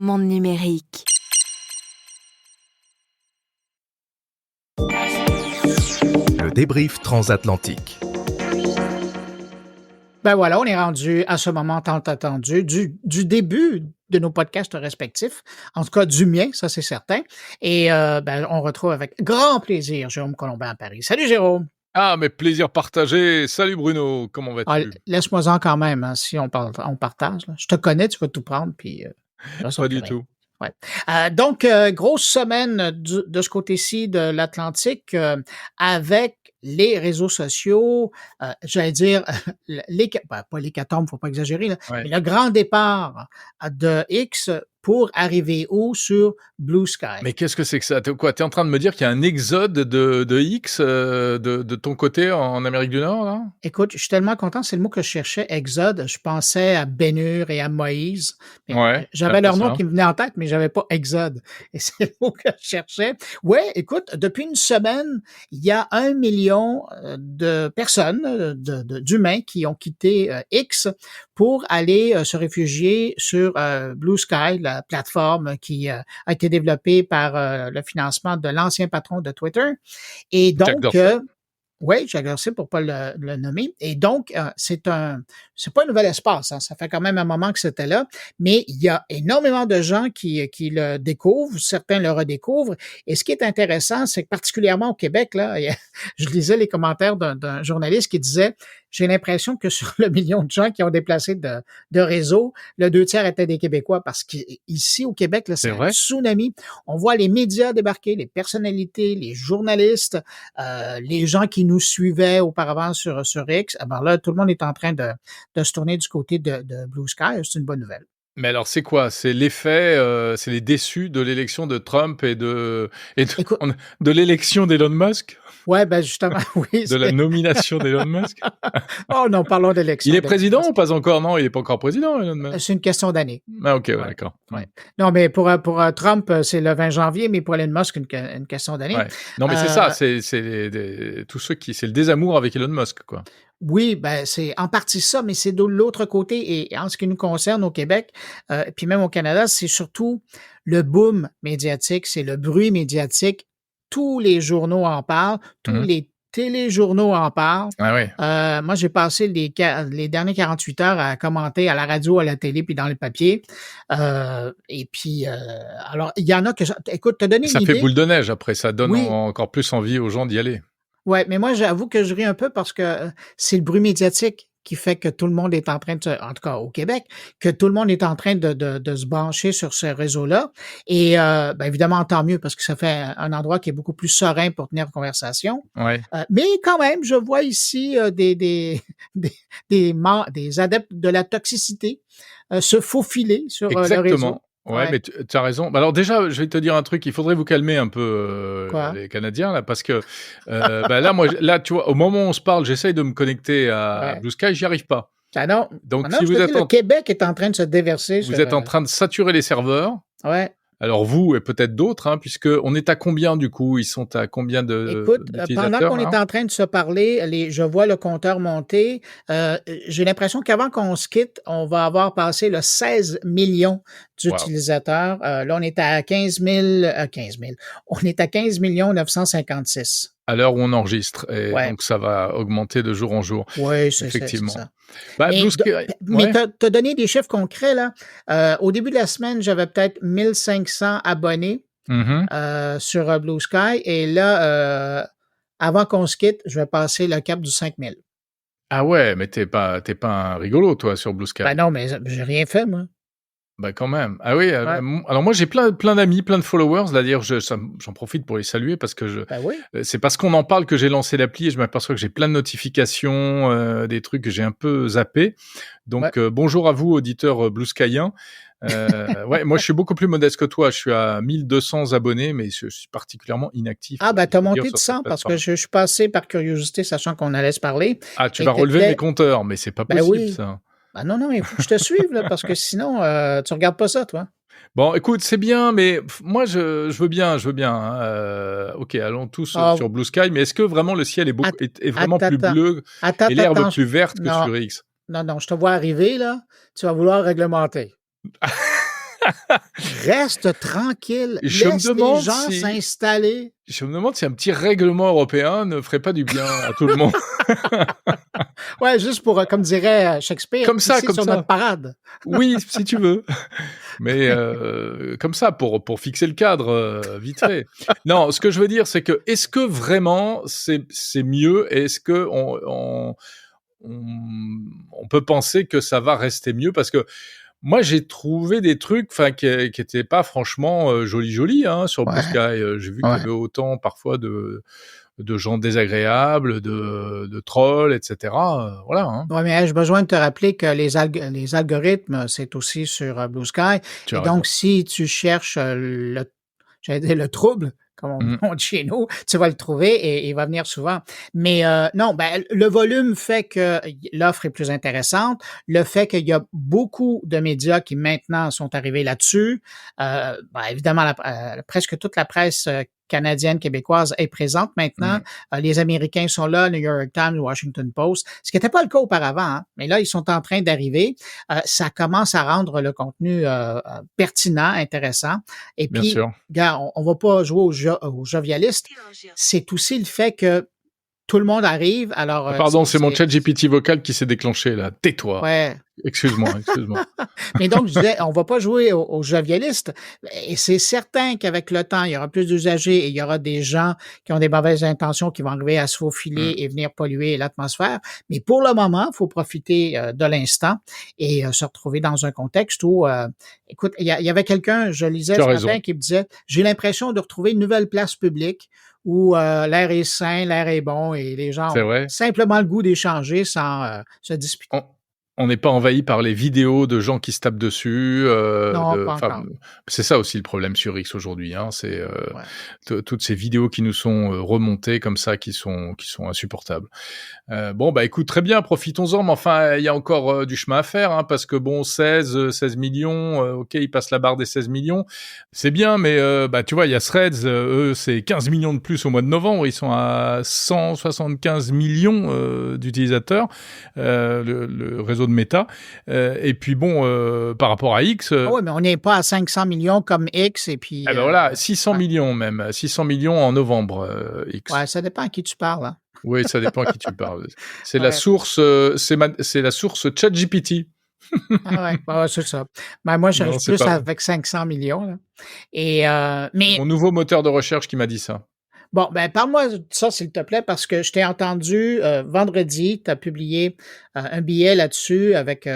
Monde numérique. Le débrief transatlantique. Ben voilà, on est rendu à ce moment tant attendu du début de nos podcasts respectifs, en tout cas du mien, ça c'est certain. Et on retrouve avec grand plaisir Jérôme Colombin à Paris. Salut Jérôme! Ah, mais plaisir partagé. Salut Bruno, comment vas-tu? Laisse-moi-en quand même, hein, si on partage. Là. Je te connais, tu vas tout prendre, puis... Pas du tout. Ouais. Donc, grosse semaine de ce côté-ci de l'Atlantique avec les réseaux sociaux, j'allais dire, pas l'hécatombe, faut pas exagérer, là, Ouais. mais le grand départ de X pour arriver où? Sur Blue Sky. Mais qu'est-ce que c'est que ça? T'es en train de me dire qu'il y a un exode de X de ton côté en Amérique du Nord, là? Écoute, je suis tellement content, c'est le mot que je cherchais, exode. Je pensais à Ben-Hur et à Moïse. Mais Ouais, j'avais leur c'est nom ça. qui me venait en tête, mais j'avais pas exode. Et c'est le mot que je cherchais. Ouais, écoute, depuis une semaine, il y a 1 million de personnes, d'humains qui ont quitté X pour aller se réfugier sur Blue Sky, la plateforme qui a été développée par le financement de l'ancien patron de Twitter. Et Jack donc, Dorsey. oui, Jack Dorsey pour pas le nommer. Et donc, c'est pas un nouvel espace, hein, ça fait quand même un moment que c'était là, mais il y a énormément de gens qui le découvrent, certains le redécouvrent. Et ce qui est intéressant, c'est que particulièrement au Québec, là, je lisais les commentaires d'un journaliste qui disait: j'ai l'impression que sur le million de gens qui ont déplacé de réseau, le 2 tiers étaient des Québécois parce qu'ici au Québec, là, C'est c'est un vrai? tsunami. On voit les médias débarquer, les personnalités, les journalistes, les gens qui nous suivaient auparavant sur X. Alors là, tout le monde est en train de se tourner du côté de Blue Sky. C'est une bonne nouvelle. Mais alors, c'est quoi? C'est l'effet, c'est les déçus de l'élection de Trump et Écoute, de l'élection d'Elon Musk? ouais, ben justement, oui. De la nomination d'Elon Musk? Oh non, parlons d'élection. Il est président ou pas encore? Non, il est pas encore président, Elon Musk. C'est une question d'année. Ah, ok, ouais, Ouais. d'accord. Ouais. Non, mais pour Trump, c'est le 20 janvier, mais pour Elon Musk, une question d'année. Ouais. Non, mais c'est ça, c'est tous ceux c'est le désamour avec Elon Musk, quoi. Oui, ben c'est en partie ça, mais c'est de l'autre côté. Et en ce qui nous concerne au Québec, puis même au Canada, c'est surtout le boom médiatique, c'est le bruit médiatique. Tous les journaux en parlent, tous Mhm. les téléjournaux en parlent. Ah ouais. Moi, j'ai passé les derniers 48 heures à commenter à la radio, à la télé, puis dans les papiers. Et puis, alors, il y en a que... Écoute, te donner Ça une fait idée. boule de neige après, ça donne Oui. encore plus envie aux gens d'y aller. Ouais, mais moi, j'avoue que je ris un peu parce que c'est le bruit médiatique qui fait que tout le monde est en train en tout cas au Québec, que tout le monde est en train de se brancher sur ce réseau-là. Et évidemment, tant mieux parce que ça fait un endroit qui est beaucoup plus serein pour tenir conversation. Ouais. Mais quand même, je vois ici des adeptes de la toxicité se faufiler sur le réseau. Exactement. Ouais, mais tu as raison. Bah alors déjà, je vais te dire un truc, il faudrait vous calmer un peu Quoi? les Canadiens là, parce que là, tu vois, au moment où on se parle, j'essaye de me connecter à Ouais. Blue Sky, j'y arrive pas. Ah non, Donc non, si je te dis, le Québec est en train de se déverser. vous êtes en train de saturer les serveurs. Ouais. Alors vous et peut-être d'autres, hein, puisque on est à combien du coup? Ils sont à combien Écoute, pendant d'utilisateurs qu'on là? est en train de se parler, je vois le compteur monter. J'ai l'impression qu'avant qu'on se quitte, on va avoir passé le 16 millions d'utilisateurs. Là, on est à 15 000, on est à 15 956. À l'heure où on enregistre, et Ouais. donc ça va augmenter de jour en jour. Oui, c'est Effectivement. ça. Bah, Mais, Blue Sky, ouais. t'as donné des chiffres concrets, là. Au début de la semaine, j'avais peut-être 1500 abonnés Mhm. sur Blue Sky. Et là, avant qu'on se quitte, je vais passer le cap du 5000. Ah ouais, mais t'es pas un rigolo toi sur Blue Sky. Ben non, mais j'ai rien fait, moi. Bah quand même. Ah oui. Ouais. Alors moi j'ai plein d'amis, plein de followers. D'ailleurs, j'en profite pour les saluer parce que Ben oui. c'est parce qu'on en parle que j'ai lancé l'appli et je m'aperçois que j'ai plein de notifications, des trucs que j'ai un peu zappé. Donc bonjour à vous auditeurs Blue Skyens. Ouais, moi je suis beaucoup plus modeste que toi. Je suis à 1200 abonnés, mais je suis particulièrement inactif. Ah ben t'as faut monté dire, de sur cette 100 parce que plateforme. je suis passé par curiosité, sachant qu'on allait se parler. Ah, tu Et vas relever t'étais- mes compteurs, mais c'est pas Ben possible oui. ça. Ben non, il faut que je te suive, là, parce que sinon, tu regardes pas ça, toi. Bon, écoute, c'est bien, mais moi, je veux bien. Hein. Ok, allons tous Ah, sur Blue Sky, mais est-ce que vraiment le ciel est vraiment plus attends. bleu et l'herbe plus verte que sur X? Non, je te vois arriver, là. Tu vas vouloir réglementer. Reste tranquille, Je me laisse les demande gens si s'installer. je me demande si un petit règlement européen ne ferait pas du bien à tout le monde. Ouais, juste pour, comme dirait Shakespeare, pisser Comme sur notre ça. parade. Oui, si tu veux. Mais comme ça, pour fixer le cadre, vite fait. Non, ce que je veux dire, c'est que est-ce que vraiment c'est mieux? Est-ce que on peut penser que ça va rester mieux? Parce que moi, j'ai trouvé des trucs, enfin, qui étaient pas franchement jolis, hein, sur Blue Ouais, Sky. J'ai vu qu'il y ouais. avait autant parfois de gens désagréables, de trolls, etc. Voilà. Hein. Ouais, mais ai-je besoin de te rappeler que les algorithmes, c'est aussi sur Blue Sky. Tu Et as raison. donc, si tu cherches j'allais dire le trouble, comme Mmh. on dit chez nous, tu vas le trouver et il va venir souvent. Mais non, ben, le volume fait que l'offre est plus intéressante. Le fait qu'il y a beaucoup de médias qui maintenant sont arrivés là-dessus. Ben, évidemment, presque toute la presse canadienne, québécoise est présente maintenant. Mmh. Les Américains sont là, New York Times, Washington Post, ce qui n'était pas le cas auparavant, hein. Mais là, ils sont en train d'arriver. Ça commence à rendre le contenu pertinent, intéressant. Et Bien puis, sûr. gars, on va pas jouer au jovialiste. C'est aussi le fait que tout le monde arrive. Alors, Ah, pardon, c'est mon ChatGPT vocal qui s'est déclenché là. Tais-toi. ouais. Excuse-moi, excuse-moi. Mais donc, je disais, on va pas jouer au jovialiste. Et c'est certain qu'avec le temps, il y aura plus d'usagers et il y aura des gens qui ont des mauvaises intentions qui vont arriver à se faufiler Mmh. et venir polluer l'atmosphère. Mais pour le moment, il faut profiter de l'instant et se retrouver dans un contexte où, écoute, il y avait quelqu'un, je lisais Tu as ce raison. matin, qui me disait, j'ai l'impression de retrouver une nouvelle place publique où l'air est sain, l'air est bon et les gens C'est ont vrai. simplement le goût d'échanger sans se disputer. On n'est pas envahi par les vidéos de gens qui se tapent dessus. Non, pas Enfin, encore. c'est ça aussi le problème sur X aujourd'hui. Hein, c'est Ouais. toutes ces vidéos qui nous sont remontées comme ça, qui sont insupportables. Bon, bah écoute, très bien, profitons-en. Mais enfin, il y a encore du chemin à faire, hein, parce que bon, 16 millions, ok, ils passent la barre des 16 millions, c'est bien, mais bah tu vois, il y a Threads, eux, c'est 15 millions de plus au mois de novembre. Ils sont à 175 millions d'utilisateurs, le réseau de Meta. Et puis bon, par rapport à X, Ah oui, mais on n'est pas à 500 millions comme X et puis, eh ben voilà, 600 ouais, millions même, 600 millions en novembre, X. ouais, ça dépend à qui tu parles, hein. Oui, ça dépend à qui tu parles. C'est la Ouais, source, c'est la source ChatGPT. ah ouais, c'est ça. Ben, moi, je Non, cherche c'est plus pas vrai. avec 500 millions, là. Et C'est mais mon nouveau moteur de recherche qui m'a dit ça. bon, ben, parle-moi de ça, s'il te plaît, parce que je t'ai entendu vendredi, tu as publié un billet là-dessus avec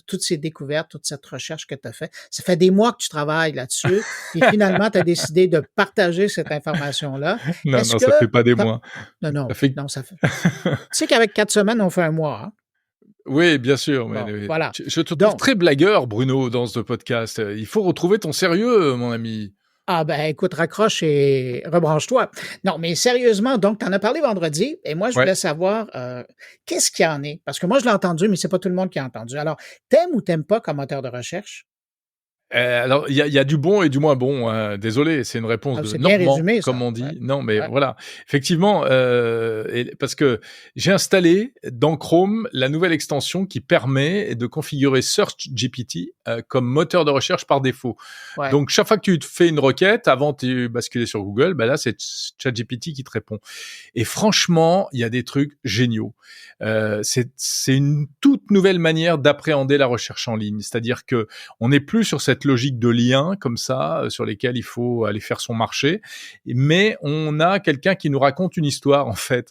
toutes ces découvertes, toute cette recherche que tu as fait. Ça fait des mois que tu travailles là-dessus, et finalement, tu as décidé de partager cette information-là. Non, Est-ce non, que ça fait pas des t'as- mois. Non, Ça non, fait non, ça fait. Tu sais qu'avec 4 semaines, on fait un mois, hein? oui, bien sûr, mais Bon, voilà. je te trouve Donc, très blagueur, Bruno, dans ce podcast. Il faut retrouver ton sérieux, mon ami. ah ben écoute, raccroche et rebranche-toi. Non, mais sérieusement, donc tu en as parlé vendredi et moi je Ouais. voulais savoir qu'est-ce qu'il y en est? Parce que moi je l'ai entendu, mais c'est pas tout le monde qui a entendu. Alors, t'aimes ou t'aimes pas comme moteur de recherche? Alors, il y a du bon et du moins bon, hein. Désolé, c'est une réponse Ah, de c'est bien normand, résumé, comme ça. on Ouais, dit. Non, mais ouais. voilà. Effectivement, parce que j'ai installé dans Chrome la nouvelle extension qui permet de configurer SearchGPT comme moteur de recherche par défaut. Ouais. Donc, chaque fois que tu te fais une requête, avant de basculer sur Google, ben là, c'est ChatGPT qui te répond. Et franchement, il y a des trucs géniaux. C'est une toute nouvelle manière d'appréhender la recherche en ligne. C'est-à-dire que on n'est plus sur cette logique de liens comme ça, sur lesquels il faut aller faire son marché, mais on a quelqu'un qui nous raconte une histoire en fait.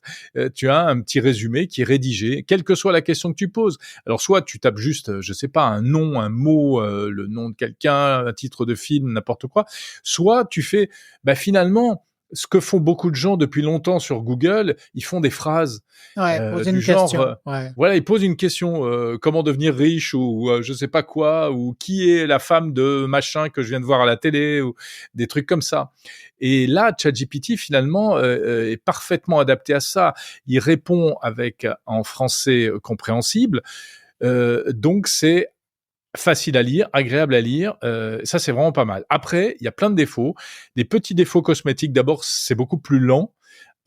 Tu as un petit résumé qui est rédigé, quelle que soit la question que tu poses. Alors soit tu tapes juste, je sais pas, un nom, un mot, le nom de quelqu'un, un titre de film, n'importe quoi. Soit tu fais, bah finalement, ce que font beaucoup de gens depuis longtemps sur Google, ils font des phrases Ouais, poser du une genre, question. Ouais. voilà, ils posent une question, comment devenir riche ou je sais pas quoi, ou qui est la femme de machin que je viens de voir à la télé, ou des trucs comme ça. Et là, ChatGPT finalement est parfaitement adapté à ça. Il répond avec en français compréhensible, donc c'est facile à lire, agréable à lire, ça c'est vraiment pas mal. Après, il y a plein de défauts, des petits défauts cosmétiques. D'abord, c'est beaucoup plus lent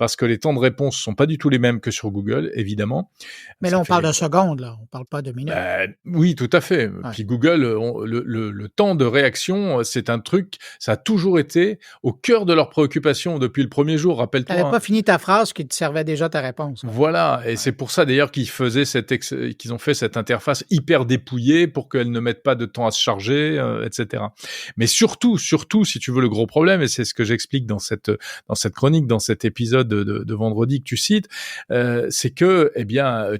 parce que les temps de réponse sont pas du tout les mêmes que sur Google, évidemment. Mais là, on parle de secondes, là. On parle pas de minutes. Oui, tout à fait. Ouais. Puis Google, le temps de réaction, c'est un truc, ça a toujours été au cœur de leurs préoccupations depuis le premier jour, rappelle-toi. T'avais pas fini ta phrase qui te servait déjà ta réponse. Voilà, et c'est pour ça d'ailleurs qu'ils ont fait cette interface hyper dépouillée pour qu'elle ne mette pas de temps à se charger, etc. Mais surtout, si tu veux, le gros problème, et c'est ce que j'explique dans cette chronique, dans cet épisode de vendredi que tu cites, c'est que,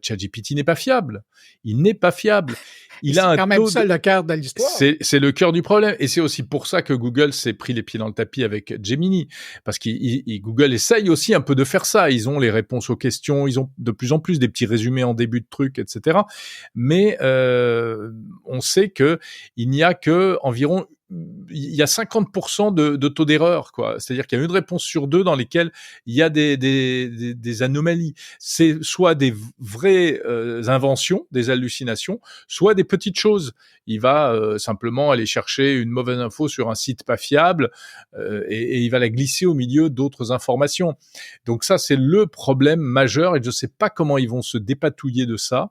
ChatGPT n'est pas fiable. Il n'est pas fiable. C'est quand même ça le cœur de l'histoire. C'est le cœur du problème. Et c'est aussi pour ça que Google s'est pris les pieds dans le tapis avec Gemini. Parce que Google essaye aussi un peu de faire ça. Ils ont les réponses aux questions, ils ont de plus en plus des petits résumés en début de trucs, etc. Mais on sait que il n'y a que environ il y a 50% de taux d'erreur, quoi. C'est-à-dire qu'il y a une réponse sur deux dans lesquelles il y a des anomalies. C'est soit des vraies inventions, des hallucinations, soit des petites choses. Il va simplement aller chercher une mauvaise info sur un site pas fiable et il va la glisser au milieu d'autres informations. Donc ça, c'est le problème majeur et je ne sais pas comment ils vont se dépatouiller de ça.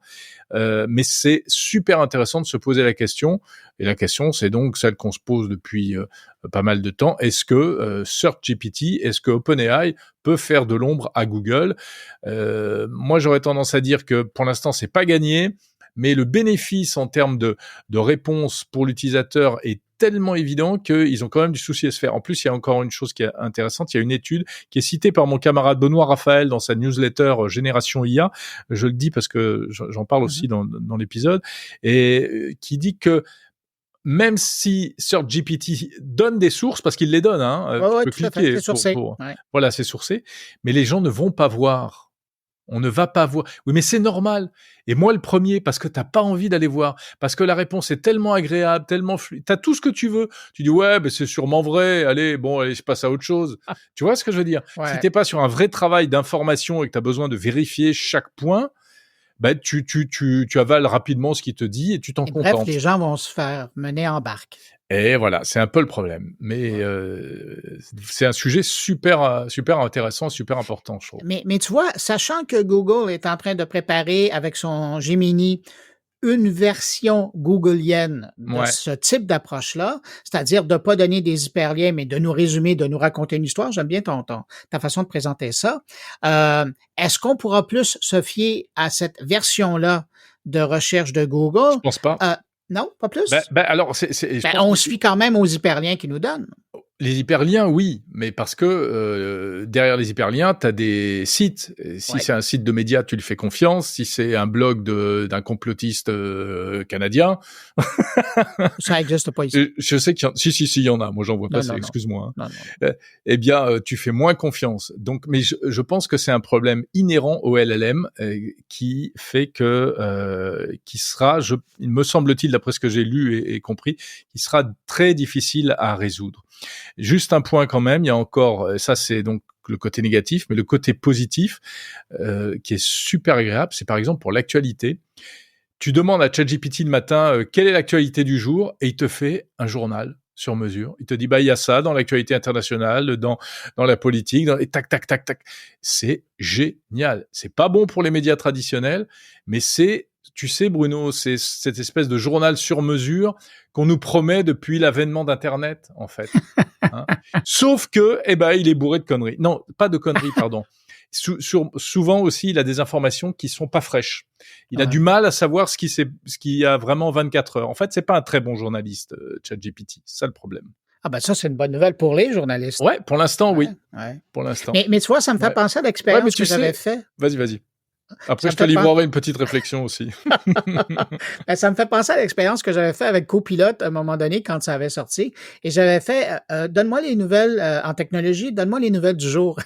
Mais c'est super intéressant de se poser la question. Et la question, c'est donc celle qu'on se pose depuis pas mal de temps. Est-ce que SearchGPT, est-ce que OpenAI peut faire de l'ombre à Google ? Moi, j'aurais tendance à dire que pour l'instant, c'est pas gagné, mais le bénéfice en termes de réponse pour l'utilisateur est tellement évident qu'ils ont quand même du souci à se faire. En plus, il y a encore une chose qui est intéressante. Il y a une étude qui est citée par mon camarade Benoît Raphaël dans sa newsletter Génération IA. Je le dis parce que j'en parle aussi dans l'épisode, et qui dit que même si SearchGPT donne des sources, parce qu'il les donne, tu peux cliquer c'est sourcé. Voilà, c'est sourcé, mais les gens ne vont pas voir. On ne va pas voir. Oui, mais c'est normal. Et moi, le premier, parce que t'as pas envie d'aller voir, parce que la réponse est tellement agréable, tellement fluide. T'as tout ce que tu veux. Tu dis, ouais, c'est sûrement vrai. Allez, je passe à autre chose. Tu vois ce que je veux dire? Ouais. Si t'es pas sur un vrai travail d'information et que t'as besoin de vérifier chaque point, tu avales rapidement ce qu'il te dit et tu t'en contentes. Bref, les gens vont se faire mener en barque. Et voilà, c'est un peu le problème. Mais c'est un sujet super intéressant, super important, je trouve. Mais tu vois, sachant que Google est en train de préparer avec son Gemini une version googlienne de ce type d'approche-là, c'est-à-dire de ne pas donner des hyperliens, mais de nous résumer, de nous raconter une histoire. J'aime bien ta façon de présenter ça. Est-ce qu'on pourra plus se fier à cette version-là de recherche de Google? Je pense pas. Non, pas plus? Alors, on se fie quand même aux hyperliens qu'ils nous donnent. Les hyperliens, oui, mais parce que derrière les hyperliens, tu as des sites. Si c'est un site de médias, tu lui fais confiance. Si c'est un blog d'un complotiste canadien... Ça n'existe pas ici. Je sais qu'il y en a. Si, il y en a. Moi, j'en vois pas. Excuse-moi. Non. Eh bien, tu fais moins confiance. Donc, mais je pense que c'est un problème inhérent au LLM qui fait que... qui sera, il me semble-t-il, d'après ce que j'ai lu et compris, qui sera très difficile à résoudre. Juste un point quand même, il y a encore, ça c'est donc le côté négatif, mais le côté positif qui est super agréable, c'est par exemple pour l'actualité. Tu demandes à ChatGPT le matin quelle est l'actualité du jour et il te fait un journal sur mesure. Il te dit il y a ça dans l'actualité internationale, dans la politique, et tac. C'est génial. C'est pas bon pour les médias traditionnels, mais tu sais, Bruno, c'est cette espèce de journal sur mesure qu'on nous promet depuis l'avènement d'Internet, en fait. Sauf que, il est bourré de conneries. Non, pas de conneries, pardon. Souvent aussi, il a des informations qui sont pas fraîches. Il a du mal à savoir ce qui a vraiment 24 heures. En fait, c'est pas un très bon journaliste, ChatGPT. C'est ça le problème. Ça, c'est une bonne nouvelle pour les journalistes. Ouais, pour l'instant, oui. Pour l'instant. Mais tu vois, ça me fait penser à l'expérience que j'avais fait. Vas-y. Après, je te livrerai une petite réflexion aussi. Ça me fait penser à l'expérience que j'avais fait avec Copilot à un moment donné quand ça avait sorti. Et j'avais fait donne-moi les nouvelles en technologie, donne-moi les nouvelles du jour.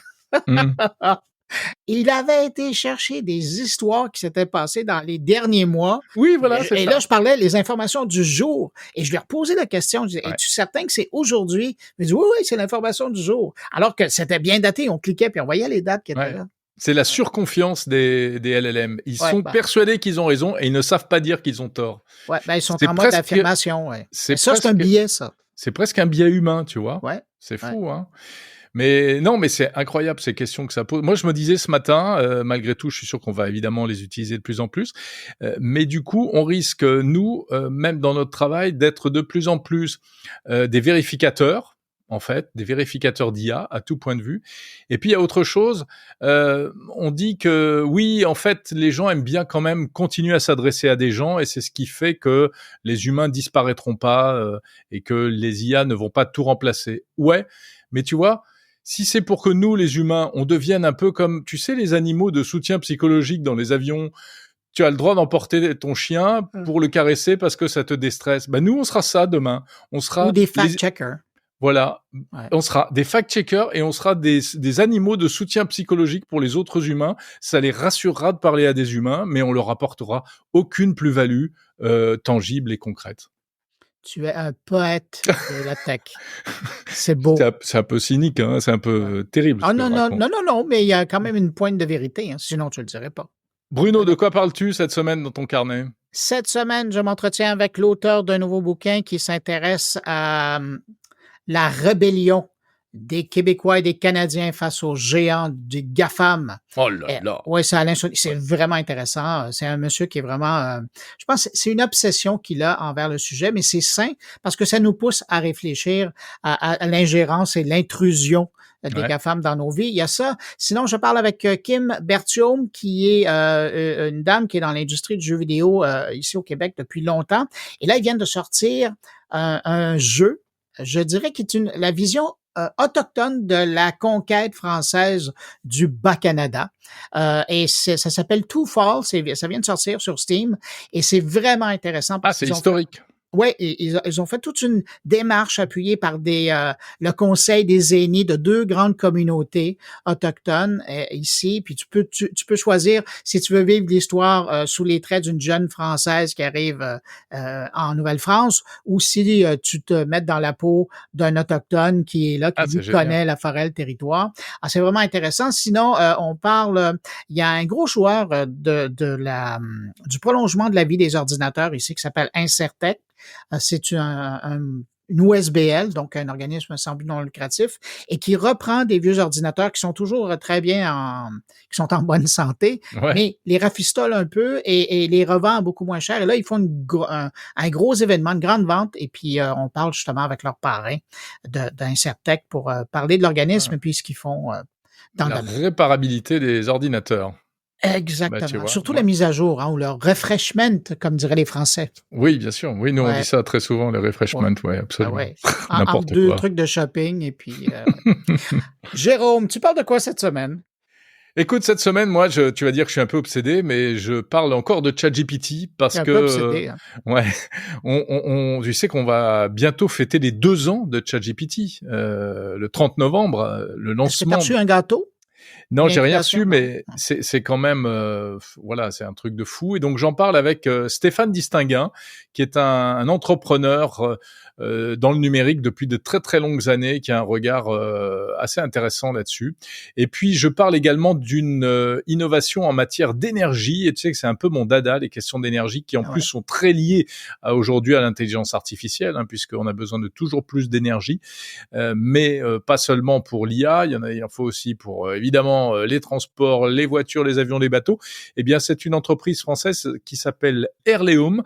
Il avait été chercher des histoires qui s'étaient passées dans les derniers mois. Oui, voilà, c'est ça. Et là, je parlais des informations du jour. Et je lui ai reposé la question. Je disais, es-tu certain que c'est aujourd'hui? Il me dit, oui, c'est l'information du jour. Alors que c'était bien daté. On cliquait puis on voyait les dates qui étaient là. C'est la surconfiance des LLM. Ils sont persuadés qu'ils ont raison et ils ne savent pas dire qu'ils ont tort. Ils sont en mode d'affirmation. Ça, c'est un biais, ça. C'est presque un biais humain, tu vois. Ouais. C'est Ouais. fou, hein. Mais non, mais c'est incroyable ces questions que ça pose. Moi, je me disais ce matin, malgré tout, je suis sûr qu'on va évidemment les utiliser de plus en plus, mais du coup, on risque, nous, même dans notre travail, d'être de plus en plus des vérificateurs, en fait, des vérificateurs d'IA à tout point de vue. Et puis, il y a autre chose, on dit que oui, en fait, les gens aiment bien quand même continuer à s'adresser à des gens et c'est ce qui fait que les humains disparaîtront pas et que les IA ne vont pas tout remplacer. Ouais, mais tu vois, si c'est pour que nous, les humains, on devienne un peu comme, tu sais, les animaux de soutien psychologique dans les avions, tu as le droit d'emporter ton chien pour le caresser parce que ça te déstresse. Ben nous, on sera ça demain. On Ou sera des fact-checkers. voilà, Ouais. on sera des fact-checkers et on sera des animaux de soutien psychologique pour les autres humains. Ça les rassurera de parler à des humains, mais on leur apportera aucune plus-value tangible et concrète. Tu es un poète de la tech. C'est beau. C'est un peu cynique, hein, c'est un peu terrible. Ah ce que non, je non, raconte. non, mais il y a quand même une pointe de vérité, hein, sinon tu le dirais pas. Bruno, de quoi parles-tu cette semaine dans ton carnet? Cette semaine, je m'entretiens avec l'auteur d'un nouveau bouquin qui s'intéresse à la rébellion des Québécois et des Canadiens face aux géants du GAFAM. Oh là là! Oui, c'est Alain Soulier. C'est vraiment intéressant. C'est un monsieur qui est vraiment... je pense que c'est une obsession qu'il a envers le sujet, mais c'est sain parce que ça nous pousse à réfléchir à l'ingérence et l'intrusion des GAFAM dans nos vies. Il y a ça. Sinon, je parle avec Kim Berthiaume, qui est une dame qui est dans l'industrie du jeu vidéo ici au Québec depuis longtemps. Et là, ils viennent de sortir un jeu, je dirais, qui est la vision autochtone de la conquête française du Bas-Canada. Et ça s'appelle Two Falls, ça vient de sortir sur Steam, et c'est vraiment intéressant. Ah, c'est historique. Oui, ils ont fait toute une démarche appuyée par le Conseil des aînés de 2 grandes communautés autochtones ici. Puis tu peux choisir si tu veux vivre l'histoire sous les traits d'une jeune Française qui arrive en Nouvelle-France ou si tu te mets dans la peau d'un autochtone qui est là, qui lui connaît la forêt, le territoire. Ah, c'est vraiment intéressant. Sinon, on parle, il y a un gros joueur du prolongement de la vie des ordinateurs ici qui s'appelle Incertec. C'est une USBL, donc un organisme sans but non lucratif, et qui reprend des vieux ordinateurs qui sont toujours très bien qui sont en bonne santé, mais les rafistole un peu et les revend beaucoup moins cher. Et là, ils font un gros événement, une grande vente, et puis on parle justement avec leur parrain d'Incertec pour parler de l'organisme et puis ce qu'ils font dans la réparabilité des ordinateurs. Exactement. Surtout la mise à jour, ou le refreshment, comme diraient les Français. Oui, bien sûr. Oui, nous, on dit ça très souvent, le refreshment. Oui, absolument. N'importe quoi. 2 trucs de shopping et puis... Jérôme, tu parles de quoi cette semaine? Écoute, cette semaine, moi, tu vas dire que je suis un peu obsédé, mais je parle encore de ChatGPT parce que... un peu obsédé, hein. Ouais, tu sais qu'on va bientôt fêter les 2 ans de ChatGPT, le 30 novembre, le lancement... Est-ce que tu as reçu un gâteau? Non, j'ai rien reçu, mais c'est quand même, voilà, c'est un truc de fou. Et donc, j'en parle avec Stéphane Distinguin, qui est un entrepreneur dans le numérique depuis de très très longues années, qui a un regard assez intéressant là-dessus. Et puis, je parle également d'une innovation en matière d'énergie. Et tu sais que c'est un peu mon dada, les questions d'énergie, qui en plus sont très liées aujourd'hui à l'intelligence artificielle, hein, puisqu'on a besoin de toujours plus d'énergie, mais pas seulement pour l'IA. Il en faut aussi pour évidemment les transports, les voitures, les avions, les bateaux. Eh bien, c'est une entreprise française qui s'appelle Airleum,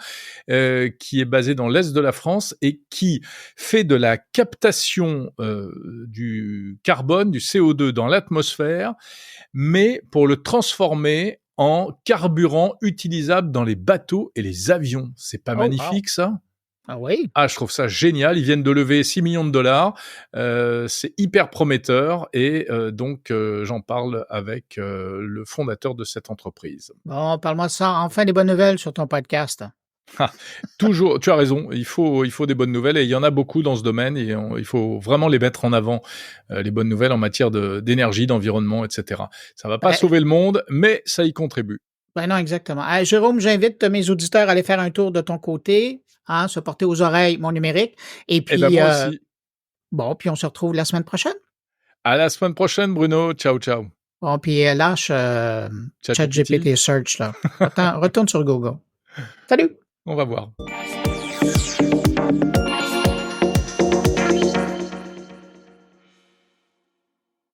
qui est basée dans l'est de la France et qui fait de la captation du carbone, du CO2 dans l'atmosphère, mais pour le transformer en carburant utilisable dans les bateaux et les avions. C'est pas magnifique, ça ? Ah oui? Ah, je trouve ça génial. Ils viennent de lever $6 millions. C'est hyper prometteur et donc j'en parle avec le fondateur de cette entreprise. Bon, parle-moi de ça. Enfin, des bonnes nouvelles sur ton podcast. Toujours, tu as raison. Il faut des bonnes nouvelles et il y en a beaucoup dans ce domaine et il faut vraiment les mettre en avant, les bonnes nouvelles en matière d'énergie, d'environnement, etc. Ça va pas sauver le monde, mais ça y contribue. Ben non, exactement. Jérôme, j'invite mes auditeurs à aller faire un tour de ton côté, se porter aux oreilles mon numérique. Et puis, moi aussi. Bon, puis on se retrouve la semaine prochaine. À la semaine prochaine, Bruno. Ciao, ciao. Bon, puis lâche ChatGPT Search, là. Retourne sur Google. Salut! On va voir.